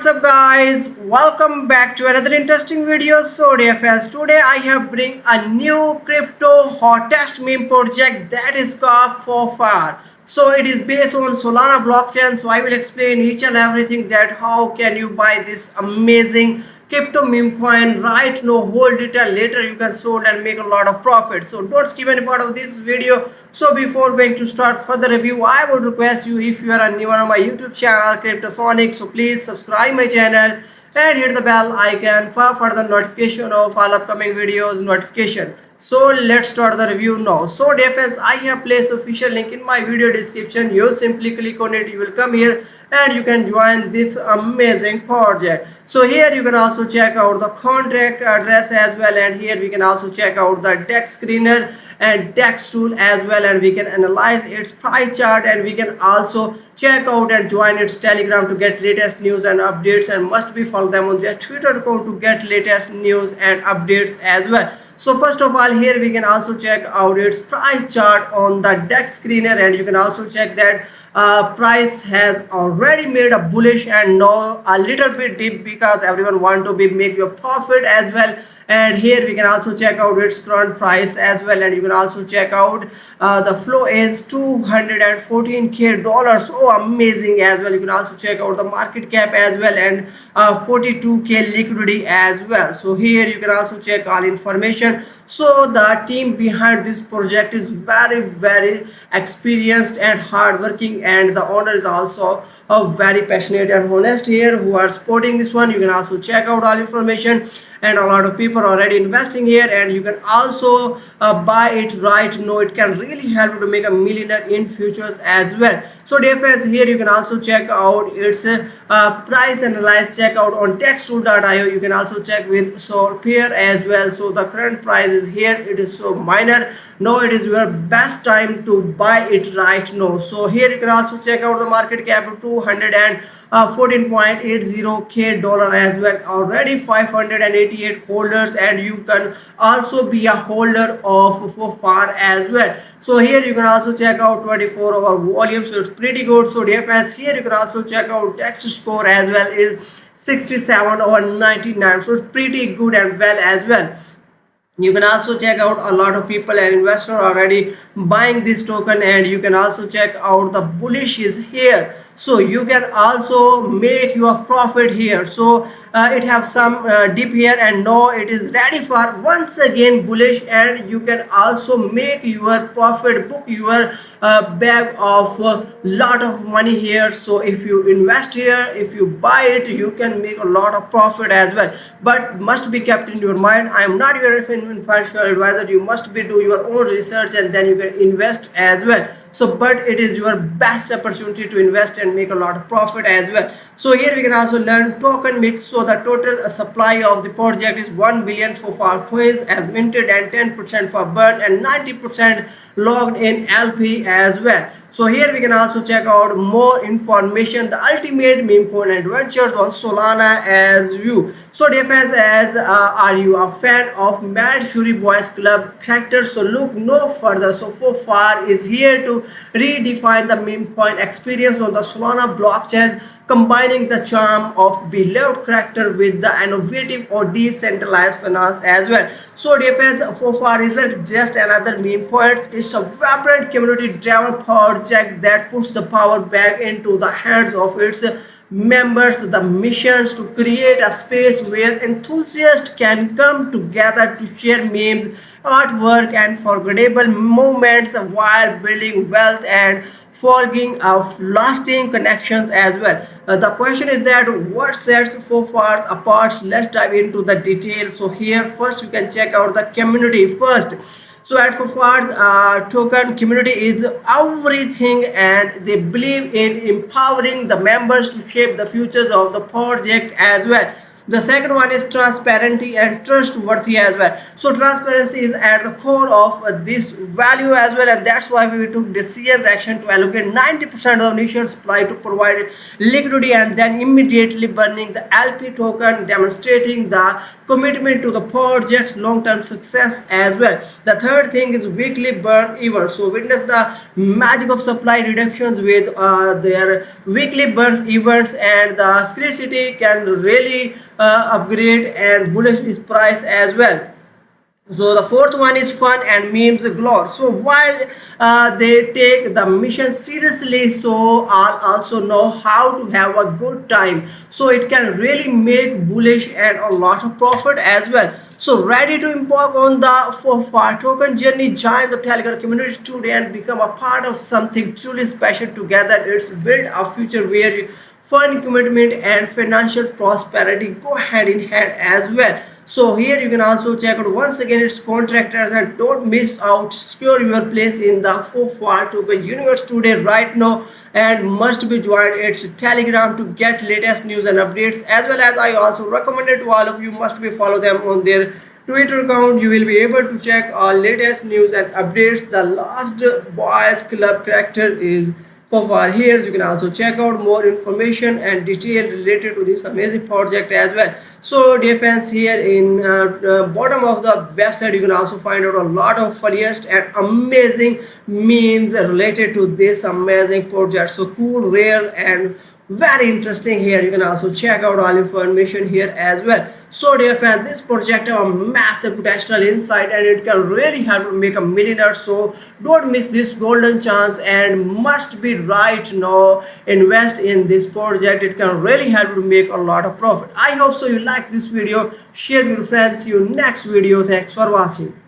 what's up guys, welcome back to another interesting video. So dear friends, today I have bring a new crypto hottest meme project that is called FOFAR. So it is based on Solana blockchain. So I will explain each and everything that how can you buy this amazing crypto meme coin right now, hold it and later you can sold and make a lot of profit. So don't skip any part of this video. So before going to start further review, I would request you, if you are a new on my YouTube channel Cryptosonic, so please subscribe my channel and hit the bell icon for further notification of all upcoming videos notification. So let's start the review now. So dear friends, I have placed official link in my video description. You simply click on it, you will come here and you can join this amazing project. So here you can also check out the contract address as well, and here we can also check out the DEX screener and DEX tool as well, and we can analyze its price chart, and we can also check out and join its Telegram to get latest news and updates, and must be follow them on their Twitter account to get latest news and updates as well. So first of all, here we can also check out its price chart on the DEX screener, and you can also check that price has already made a bullish and now a little bit dip because everyone want to be make your profit as well. And here we can also check out its current price as well, and you can also check out the flow is $214k dollars. So amazing as well. You can also check out the market cap as well, and 42k liquidity as well. So here you can also check all information. So the team behind this project is very experienced and hardworking, and the owner is also very passionate and honest here who are supporting this one. You can also check out all information, and a lot of people are already investing here, and you can also buy it right now. It can really help you to make a millionaire in futures as well. So dear friends, here you can also check out its price analyze, check out on dextool.io. You can also check with Solpair as well. So the current price is here, it is so minor. Now it is your best time to buy it right now. So here you can also check out the market cap of 214.80k dollar as well. Already 588 holders, and you can also be a holder of FOFAR as well. So here you can also check out 24-hour volume, so it's pretty good. So dear friends, here you can also check out DEX score as well, is 67/99. So it's pretty good and well as well. You can also check out a lot of people and investors already buying this token, and you can also check out the bullish is here. So you can also make your profit here. So it have some dip here, and now it is ready for once again bullish, and you can also make your profit, book your bag of lot of money here. So if you invest here, if you buy it, you can make a lot of profit as well. But must be kept in your mind, I am not your financial advisor. You must be do your own research and then you can invest as well. So but it is your best opportunity to invest and make a lot of profit as well. So here we can also learn token mix. So the total supply of the project is 1 billion for coins as minted, and 10% for burn, and 90% logged in LP as well. So here we can also check out more information, the ultimate meme coin adventures on Solana as you. So dear friends, as are you a fan of Mad Fury Boys Club characters? So look no further. So FOFAR is here to redefine the meme coin experience on the Solana blockchain, combining the charm of beloved character with the innovative or decentralized finance as well. So dear friends, FOFAR isn't just another meme coin, it's a vibrant community driven project that puts the power back into the hands of its members. The missions to create a space where enthusiasts can come together to share memes, artwork, and forgettable moments while building wealth and forging of lasting connections as well. The question is that what sets FOFAR apart? Let's dive into the details. So here first you can check out the community first. So at FOFAR's token community is everything, and they believe in empowering the members to shape the futures of the project as well. The second one is transparency and trustworthy as well. So transparency is at the core of this value as well, and that's why we took decisions action to allocate 90% of initial supply to provide liquidity and then immediately burning the LP token, demonstrating the commitment to the project's long-term success as well. The third thing is weekly burn events. So witness the magic of supply reductions with their weekly burn events, and the scarcity can really upgrade and bullish its price as well. So the fourth one is fun and memes galore. So while they take the mission seriously, so I'll also know how to have a good time. So it can really make bullish and a lot of profit as well. So ready to embark on the for token journey? Join the Telegram community today and become a part of something truly special together. It's build a future where fun, commitment, and financial prosperity go hand in hand as well. So here you can also check out once again its contractors, and don't miss out. Secure your place in the FOFA token universe today right now, and must be joined its Telegram to get latest news and updates, as well as I also recommend it to all of you must be follow them on their Twitter account. You will be able to check all latest news and updates. The last boys club character is for here. You can also check out more information and detail related to this amazing project as well. So dear fans, here in bottom of the website you can also find out a lot of funniest and amazing memes related to this amazing project. So cool, rare, and very interesting. Here you can also check out all information here as well. So dear fan, this project have a massive potential inside, and it can really help make a millionaire. So don't miss this golden chance and must be right now invest in this project. It can really help to make a lot of profit. I hope so you like this video. Share with your friends. See you next video. Thanks for watching.